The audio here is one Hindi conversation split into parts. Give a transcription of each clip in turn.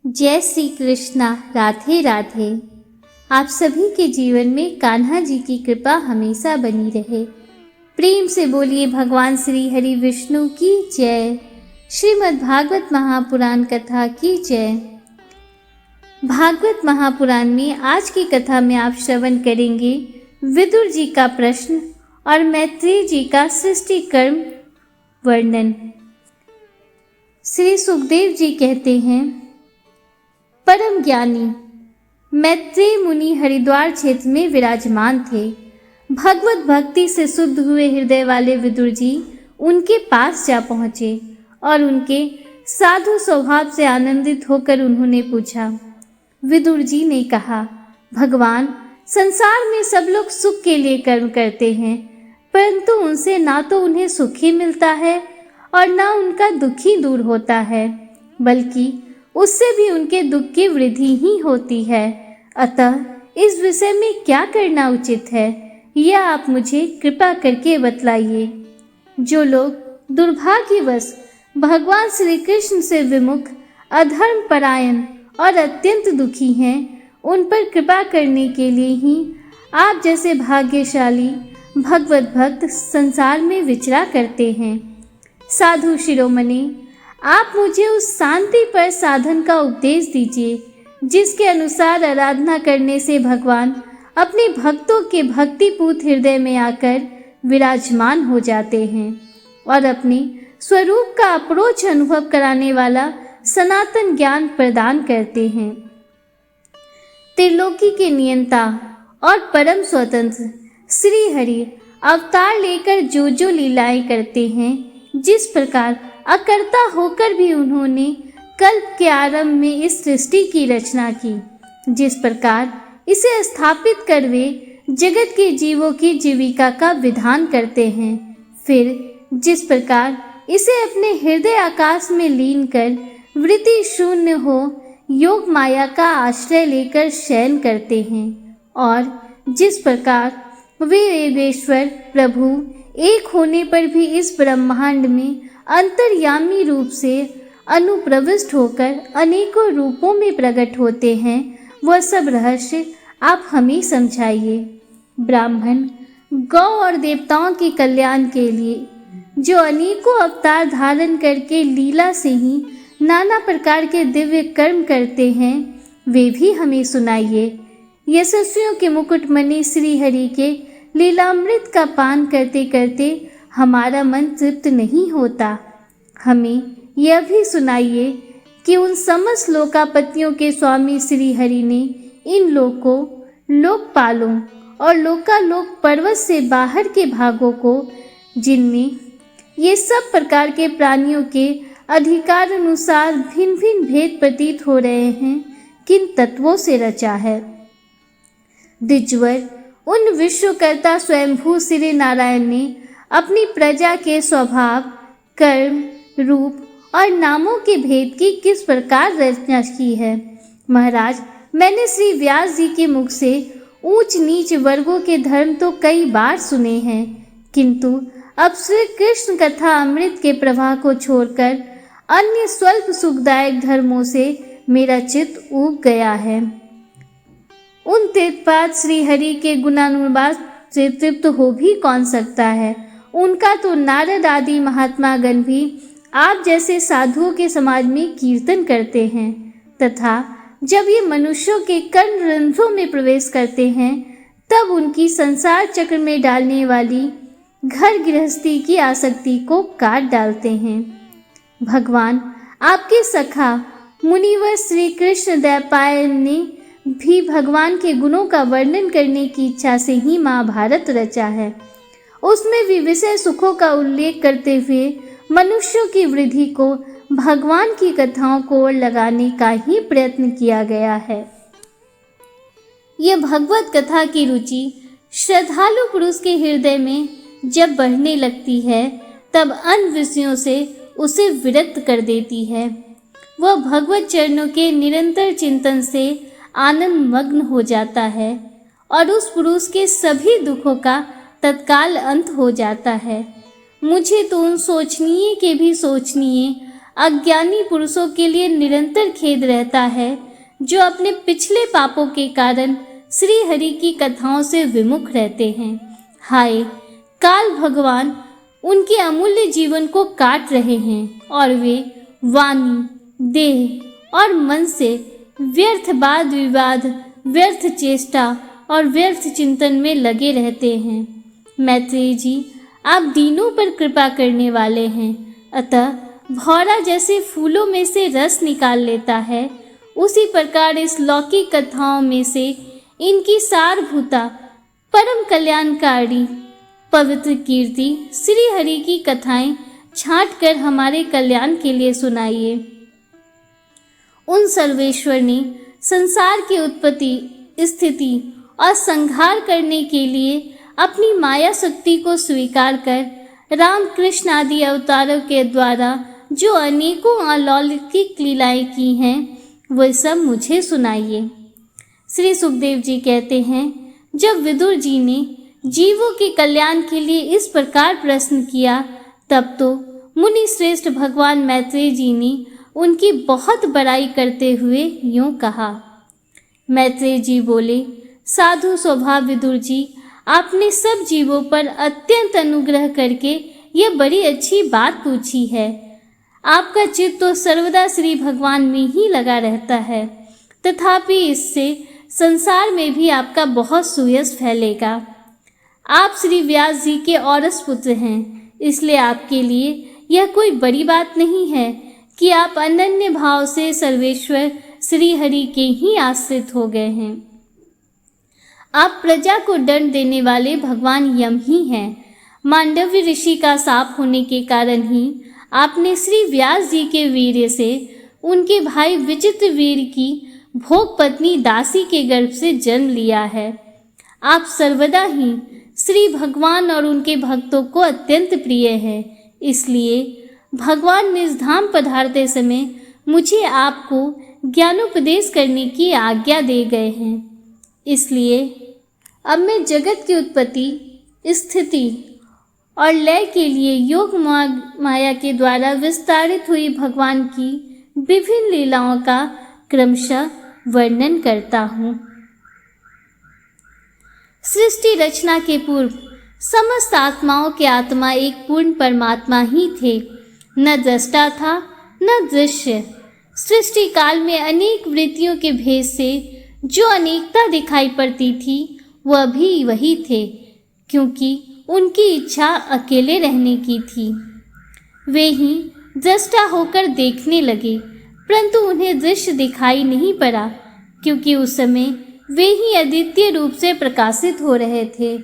जय श्री कृष्णा। राधे राधे। आप सभी के जीवन में कान्हा जी की कृपा हमेशा बनी रहे। प्रेम से बोलिए भगवान श्री हरि विष्णु की जय। श्रीमद् भागवत महापुराण कथा की जय। भागवत महापुराण में आज की कथा में आप श्रवण करेंगे विदुर जी का प्रश्न और मैत्रेय जी का सृष्टि कर्म वर्णन। श्री सुखदेव जी कहते हैं, परम ज्ञानी मैत्रेय मुनि हरिद्वार क्षेत्र में विराजमान थे। भगवत भक्ति से शुद्ध हुए हृदय वाले विदुर जी उनके पास जा पहुँचे और उनके साधु स्वभाव से आनंदित होकर उन्होंने पूछा। विदुर जी ने कहा, भगवान, संसार में सब लोग सुख के लिए कर्म करते हैं, परंतु उनसे ना तो उन्हें सुख ही मिलता है और ना उनका दुख ही दूर होता है, बल्कि उससे भी उनके दुख की वृद्धि ही होती है। अतः इस विषय में क्या करना उचित है, यह आप मुझे कृपा करके बतलाइए। जो लोग दुर्भाग्यवश भगवान श्री कृष्ण से विमुख, अधर्म परायण और अत्यंत दुखी हैं, उन पर कृपा करने के लिए ही आप जैसे भाग्यशाली भगवत भक्त संसार में विचरा करते हैं। साधु शिरोमणि, आप मुझे उस शांति पर साधन का उपदेश दीजिए जिसके अनुसार आराधना करने से भगवान अपने भक्तों के भक्तिपूत हृदय में आकर विराजमान हो जाते हैं और अपने स्वरूप का अप्रोच अनुभव कराने वाला सनातन ज्ञान प्रदान करते हैं। त्रिलोकी के नियंता और परम स्वतंत्र श्री हरि अवतार लेकर जो जो लीलाएं करते हैं, जिस प्रकार अकर्ता होकर भी उन्होंने कल्प के आरंभ में इस सृष्टि की रचना की, जिस प्रकार इसे स्थापित कर वे जगत के जीवों की जीविका का विधान करते हैं, फिर जिस प्रकार इसे अपने हृदय आकाश में लीन कर वृत्ति शून्य हो योग माया का आश्रय लेकर शयन करते हैं, और जिस प्रकार वे देवेश्वर प्रभु एक होने पर भी इस ब्रह्मांड में अंतर्यामी रूप से अनुप्रविष्ट होकर अनेकों रूपों में प्रकट होते हैं, वह सब रहस्य आप हमें समझाइए। ब्राह्मण, गौ और देवताओं के कल्याण के लिए जो अनेकों अवतार धारण करके लीला से ही नाना प्रकार के दिव्य कर्म करते हैं, वे भी हमें सुनाइए। यशस्वियों के मुकुटमणि श्री हरि के लीलामृत का पान करते करते हमारा मन तृप्त नहीं होता। हमें यह भी सुनाइए कि उन समस्त लोकापतियों के स्वामी श्री हरि ने इन लोकों, लोकपालों और लोकालोक पर्वत से बाहर के भागों को, जिनमें ये सब प्रकार के प्राणियों के अधिकार अनुसार भिन्न भिन्न भेद प्रतीत हो रहे हैं, किन तत्वों से रचा है। द्विजवर, उन विश्वकर्ता स्वयंभू श्री नारायण ने अपनी प्रजा के स्वभाव, कर्म, रूप और नामों के भेद की किस प्रकार रचना की है। महाराज, मैंने श्री व्यास जी के मुख से ऊंच नीच वर्गों के धर्म तो कई बार सुने हैं, किंतु अब श्री कृष्ण कथा अमृत के प्रवाह को छोड़कर अन्य स्वल्प सुखदायक धर्मों से मेरा चित्त ऊब गया है। उन तीर्थपाद श्री हरि के गुणानुवाद से तृप्त हो भी कौन सकता है। उनका तो नारद आदि महात्मागण भी आप जैसे साधुओं के समाज में कीर्तन करते हैं, तथा जब ये मनुष्यों के कर्ण रंध्रों में प्रवेश करते हैं, तब उनकी संसार चक्र में डालने वाली घर गृहस्थी की आसक्ति को काट डालते हैं। भगवान, आपके सखा मुनिवर श्री कृष्ण द्वैपायन ने भी भगवान के गुणों का वर्णन करने की इच्छा से ही महाभारत रचा है। उसमें भी विषय सुखों का उल्लेख करते हुए मनुष्यों की वृद्धि को भगवान की कथाओं को ओर लगाने का ही प्रयत्न किया गया है। यह भगवत कथा की रुचि श्रद्धालु पुरुष के हृदय में जब बढ़ने लगती है, तब अन्य विषयों से उसे विरक्त कर देती है। वह भगवत चरणों के निरंतर चिंतन से आनंद मग्न हो जाता है और उस पुरुष के सभी दुखों का तत्काल अंत हो जाता है। मुझे तो उन सोचनीय के भी सोचनीय अज्ञानी पुरुषों के लिए निरंतर खेद रहता है, जो अपने पिछले पापों के कारण श्री हरि की कथाओं से विमुख रहते हैं। हाय, काल भगवान उनके अमूल्य जीवन को काट रहे हैं और वे वाणी, देह और मन से व्यर्थ वाद विवाद, व्यर्थ चेष्टा और व्यर्थ चिंतन में लगे रहते हैं। मैत्रेय जी, आप दीनों पर कृपा करने वाले हैं, अतः भौरा जैसे फूलों में से रस निकाल लेता है, उसी प्रकार इस लौकिक कथाओं में से इनकी सारभूता परम कल्याणकारी पवित्र कीर्ति श्री हरि की कथाएं छांट कर हमारे कल्याण के लिए सुनाइए। उन सर्वेश्वर ने संसार की उत्पत्ति, स्थिति और संहार करने के लिए अपनी माया शक्ति को स्वीकार कर राम कृष्ण आदि अवतारों के द्वारा जो अनेकों अलौकिक लीलाएं की हैं, वह सब मुझे सुनाइए। श्री सुखदेव जी कहते हैं, जब विदुर जी ने जीवों के कल्याण के लिए इस प्रकार प्रश्न किया, तब तो मुनि श्रेष्ठ भगवान मैत्रेय जी ने उनकी बहुत बड़ाई करते हुए यूं कहा। मैत्रेय जी बोले, साधु स्वभाव विदुर जी, आपने सब जीवों पर अत्यंत अनुग्रह करके यह बड़ी अच्छी बात पूछी है। आपका चित्त तो सर्वदा श्री भगवान में ही लगा रहता है, तथापि इससे संसार में भी आपका बहुत सुयश फैलेगा। आप श्री व्यास जी के औरस पुत्र हैं, इसलिए आपके लिए यह कोई बड़ी बात नहीं है कि आप अनन्य भाव से सर्वेश्वर श्री हरि के ही आश्रित हो गए हैं। आप प्रजा को दंड देने वाले भगवान यम ही हैं। मांडव्य ऋषि का शाप होने के कारण ही आपने श्री व्यास जी के वीर्य से उनके भाई विचित्र वीर की भोग पत्नी दासी के गर्भ से जन्म लिया है। आप सर्वदा ही श्री भगवान और उनके भक्तों को अत्यंत प्रिय है, इसलिए भगवान निज धाम पधारते समय मुझे आपको ज्ञानोपदेश करने की आज्ञा दे गए हैं। इसलिए अब मैं जगत की उत्पत्ति, स्थिति और लय के लिए योग माया के द्वारा विस्तारित हुई भगवान की विभिन्न लीलाओं का क्रमशः वर्णन करता हूँ। सृष्टि रचना के पूर्व समस्त आत्माओं के आत्मा एक पूर्ण परमात्मा ही थे। न दृष्टा था न दृश्य। सृष्टि काल में अनेक वृत्तियों के भेद से जो अनेकता दिखाई पड़ती थी, वह भी वही थे, क्योंकि उनकी इच्छा अकेले रहने की थी। वे ही दृष्टा होकर देखने लगे, परंतु उन्हें दृश्य दिखाई नहीं पड़ा, क्योंकि उस समय वे ही अद्वितीय रूप से प्रकाशित हो रहे थे।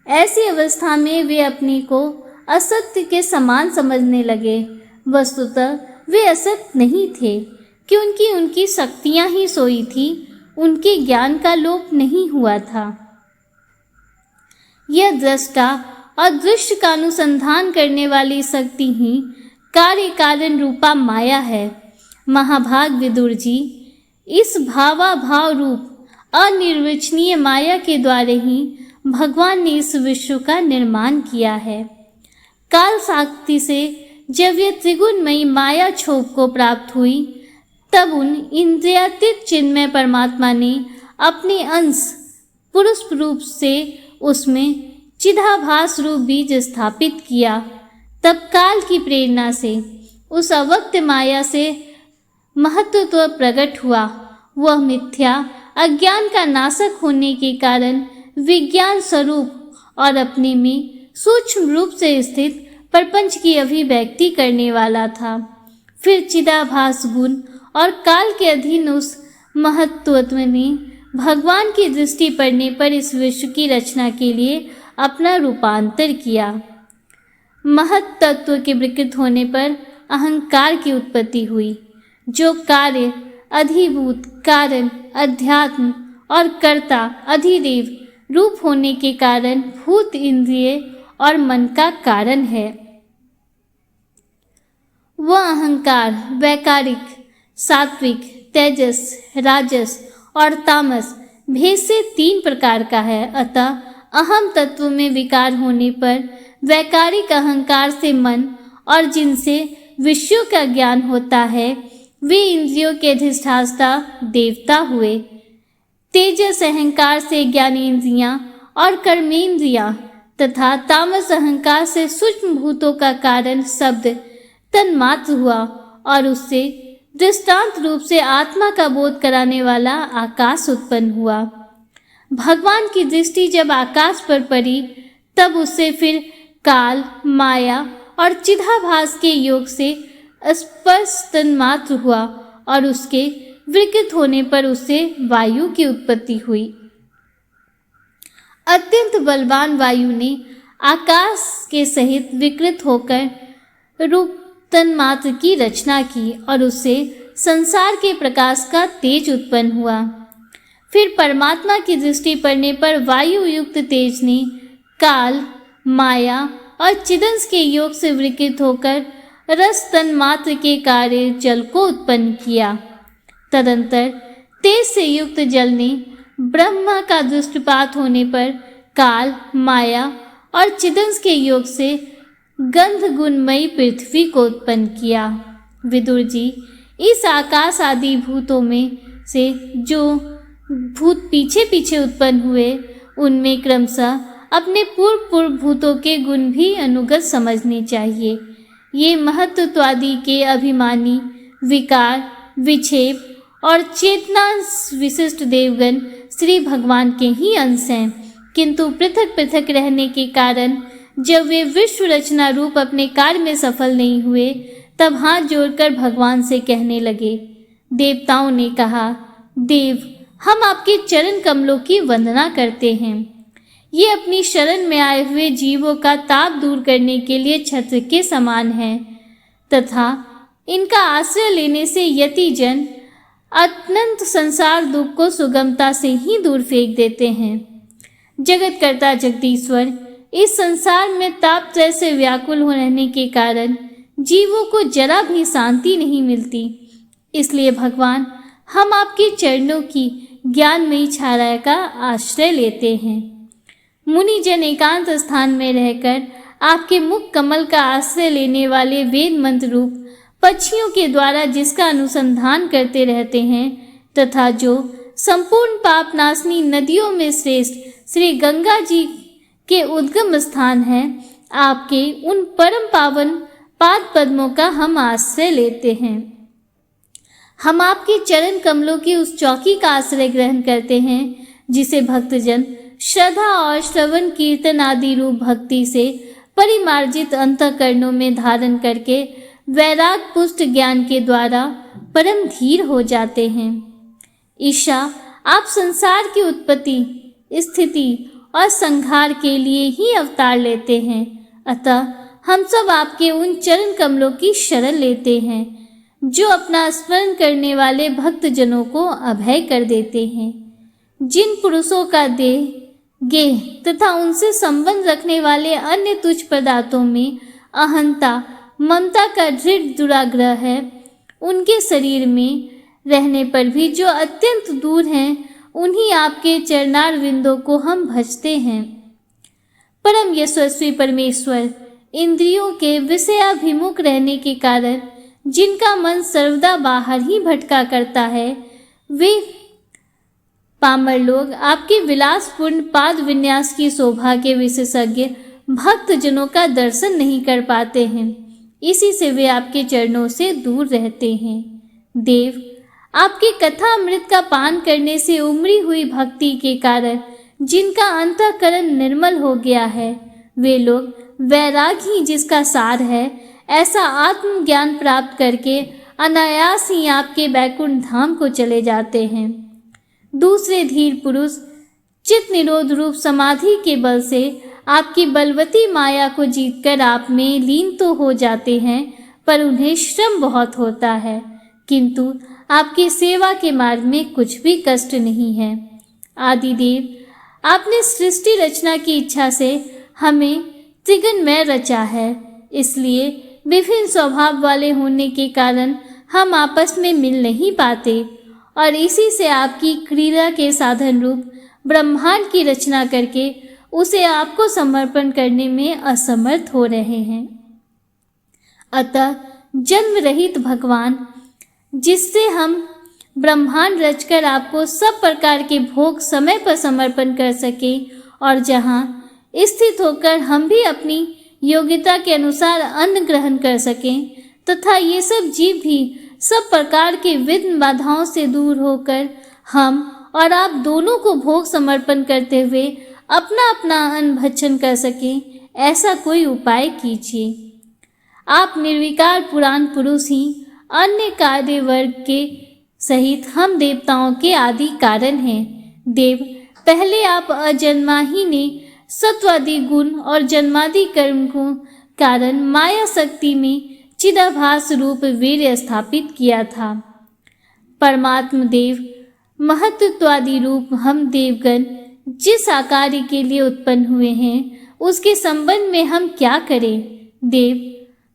ऐसी अवस्था में वे अपने को असत्य के समान समझने लगे। वस्तुतः वे असत्य नहीं थे, क्योंकि उनकी शक्तियां ही सोई थी, उनके ज्ञान का लोप नहीं हुआ था। यह दृष्टा और दृश्य का अनुसंधान करने वाली शक्ति ही कार्य कारण रूपा माया है। महाभाग विदुर जी, इस भावाभाव रूप अनिर्वचनीय माया के द्वारा ही भगवान ने इस विश्व का निर्माण किया है। काल शक्ति से जब यह त्रिगुणमयी माया क्षोभ को प्राप्त हुई, तब उन इंद्रियातीत चिन्मय परमात्मा ने अपने अंश पुरुष रूप से उसमें चिदाभास रूप बीज स्थापित किया। तब काल की प्रेरणा से उस अव्यक्त माया से महत्त्व प्रकट हुआ। वह मिथ्या अज्ञान का नाशक होने के कारण विज्ञान स्वरूप और अपने में सूक्ष्म रूप से स्थित प्रपंच की अभिव्यक्ति करने वाला था। फिर चिदाभास गुण और काल के अधीन उस महत्त्व ने भगवान की दृष्टि पड़ने पर इस विश्व की रचना के लिए अपना रूपांतर किया। महत् तत्व के विकृत होने पर अहंकार की उत्पत्ति हुई, जो कार्य, अधिभूत, कारण, अध्यात्म और कर्ता, अधिदेव रूप होने के कारण भूत, इंद्रिय और मन का कारण है। वह अहंकार वैकारिक, सात्विक, तेजस, राजस और तामस भेद से 3 प्रकार का है। अतः अहम तत्व में विकार होने पर वैकारिक अहंकार से मन और जिनसे विषयों का ज्ञान होता है, वे इंद्रियों के अधिष्ठाता देवता हुए। तेजस अहंकार से ज्ञानेंद्रियां और कर्मेंद्रियां तथा तामस अहंकार से सूक्ष्म भूतों का कारण शब्द तन्मात्र हुआ और उससे दृष्टांत रूप से आत्मा का बोध कराने वाला आकाश उत्पन्न हुआ। भगवान की दृष्टि जब आकाश पर पड़ी तब उससे फिर काल, माया और चिदाभास के योग से स्पर्श तन्मात्र हुआ और उसके विकृत होने पर उससे वायु की उत्पत्ति हुई। अत्यंत बलवान वायु ने आकाश के सहित विकृत होकर रूप तन्मात्र की रचना की और उससे संसार के प्रकाश का तेज उत्पन्न हुआ। फिर परमात्मा की दृष्टि पड़ने पर वायु युक्त तेज ने काल, माया और चिदंस के योग से विकृत होकर रस तन्मात्र के कार्य जल को उत्पन्न किया। तदंतर तेज से युक्त जल ने ब्रह्मा का दृष्टिपात होने पर काल, माया और चिदंस के योग से गंध गुणमयी पृथ्वी को उत्पन्न किया। विदुर जी, इस आकाश आदि भूतों में से जो भूत पीछे पीछे उत्पन्न हुए, उनमें क्रमशः अपने पूर्व भूतों के गुण भी अनुगत समझने चाहिए। ये महत्त्वादि के अभिमानी, विकार, विक्षेप और चेतना विशिष्ट देवगण श्री भगवान के ही अंश हैं, किंतु पृथक पृथक रहने के कारण जब वे विश्व रचना रूप अपने कार्य में सफल नहीं हुए, तब हाथ जोड़कर भगवान से कहने लगे। देवताओं ने कहा, देव, हम आपके चरण कमलों की वंदना करते हैं। ये अपनी शरण में आए हुए जीवों का ताप दूर करने के लिए छत्र के समान हैं तथा इनका आश्रय लेने से यतिजन अनंत संसार दुख को सुगमता से ही दूर फेंक देते हैं। जगतकर्ता जगदीश्वर इस संसार में ताप से व्याकुल हो रहने के कारण जीवों को जरा भी शांति नहीं मिलती। इसलिए भगवान, हम आपके चरणों की ज्ञानमयी छाया का आश्रय लेते हैं। मुनिजन एकांत स्थान में रहकर आपके मुख कमल का आश्रय लेने वाले वेद मंत्र रूप पक्षियों के द्वारा जिसका अनुसंधान करते रहते हैं तथा जो संपूर्ण पाप नाशनी नदियों में श्रेष्ठ श्री गंगा जी के उद्गम स्थान है, आपके उन परम पावन पाद पद्मों का हम आश्रय लेते हैं। हम आपके चरण कमलों की उस चौकी का आश्रय ग्रहण करते हैं जिसे भक्तजन श्रद्धा और श्रवण कीर्तन आदि रूप भक्ति से परिमार्जित अंतःकरणों में धारण करके वैराग पुष्ट ज्ञान के द्वारा परम धीर हो जाते हैं। ईशा, आप संसार की उत्पत्ति, स्थिति और संहार के लिए ही अवतार लेते हैं, अतः हम सब आपके उन चरण कमलों की शरण लेते हैं जो अपना स्मरण करने वाले भक्तजनों को अभय कर देते हैं। जिन पुरुषों का देह, गेह तथा उनसे संबंध रखने वाले अन्य तुच्छ पदार्थों में अहंता, ममता का दृढ़ दुराग्रह है, उनके शरीर में रहने पर भी जो अत्यंत दूर हैं, उन्हीं आपके चरणार विंदों को हम भजते हैं। परम यशस्वी परमेश्वर, इंद्रियों के विषयाभिमुख रहने के कारण जिनका मन सर्वदा बाहर ही भटका करता है, वे पामर लोग आपके विलासपूर्ण पाद विन्यास की शोभा के विशेषज्ञ भक्त जनों का दर्शन नहीं कर पाते हैं। इसी से वे आपके चरणों से दूर रहते हैं। देव, आपके कथा अमृत का पान करने से उमड़ी हुई भक्ति के कारण जिनका अंतःकरण निर्मल हो गया है, वे लोग वैराग ही जिसका सार है, ऐसा आत्मज्ञान प्राप्त करके अनायास ही आपके बैकुंठ धाम को चले जाते हैं। दूसरे धीर पुरुष चित्त निरोध रूप समाधि के बल से आपकी बलवती माया को जीतकर आप में लीन तो हो जाते हैं, पर उन्हें श्रम बहुत होता है, किंतु आपकी सेवा के मार्ग में कुछ भी कष्ट नहीं है। आदिदेव, आपने सृष्टि रचना की इच्छा से हमें त्रिगुणमय रचा है, इसलिए विभिन्न स्वभाव वाले होने के कारण हम आपस में मिल नहीं पाते और इसी से आपकी क्रीड़ा के साधन रूप ब्रह्मांड की रचना करके उसे आपको समर्पण करने में असमर्थ हो रहे हैं। अतः जन्म रहित भगवान, जिससे हम ब्रह्मांड रचकर आपको सब प्रकार के भोग समय पर समर्पण कर सके और जहाँ स्थित होकर हम भी अपनी योग्यता के अनुसार अन्न ग्रहण कर सकें तथा ये सब जीव भी सब प्रकार के विघ्न बाधाओं से दूर होकर हम और आप दोनों को भोग समर्पण करते हुए अपना अपना अन्न भक्षण कर सकें, ऐसा कोई उपाय कीजिए। आप निर्विकार पुराण पुरुष ही अन्य कार्य वर्ग के सहित हम देवताओं के आदि कारण हैं। देव, पहले आप अजन्मा ही ने सत्वादि गुण और जन्मादि कर्म को कारण माया शक्ति में चिदाभास रूप वीर्य स्थापित किया था। परमात्म देव महत्त्वादि रूप हम देवगण जिस आकार के लिए उत्पन्न हुए हैं उसके संबंध में हम क्या करें। देव,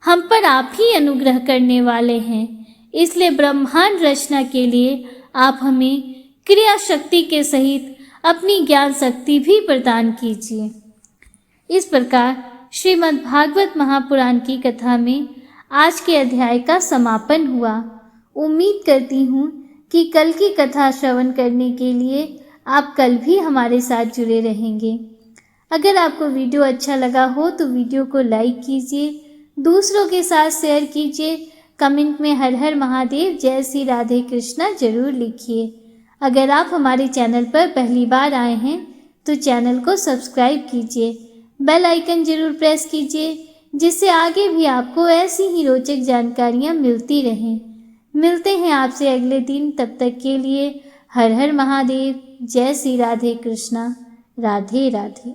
हम पर आप ही अनुग्रह करने वाले हैं, इसलिए ब्रह्मांड रचना के लिए आप हमें क्रिया शक्ति के सहित अपनी ज्ञान शक्ति भी प्रदान कीजिए। इस प्रकार श्रीमद् भागवत महापुराण की कथा में आज के अध्याय का समापन हुआ। उम्मीद करती हूँ कि कल की कथा श्रवण करने के लिए आप कल भी हमारे साथ जुड़े रहेंगे। अगर आपको वीडियो अच्छा लगा हो तो वीडियो को लाइक कीजिए, दूसरों के साथ शेयर कीजिए, कमेंट में हर हर महादेव, जय श्री राधे कृष्णा जरूर लिखिए। अगर आप हमारे चैनल पर पहली बार आए हैं तो चैनल को सब्सक्राइब कीजिए, बेल आइकन जरूर प्रेस कीजिए, जिससे आगे भी आपको ऐसी ही रोचक जानकारियाँ मिलती रहें। मिलते हैं आपसे अगले दिन, तब तक के लिए हर हर महादेव, जय श्री राधे कृष्णा, राधे राधे।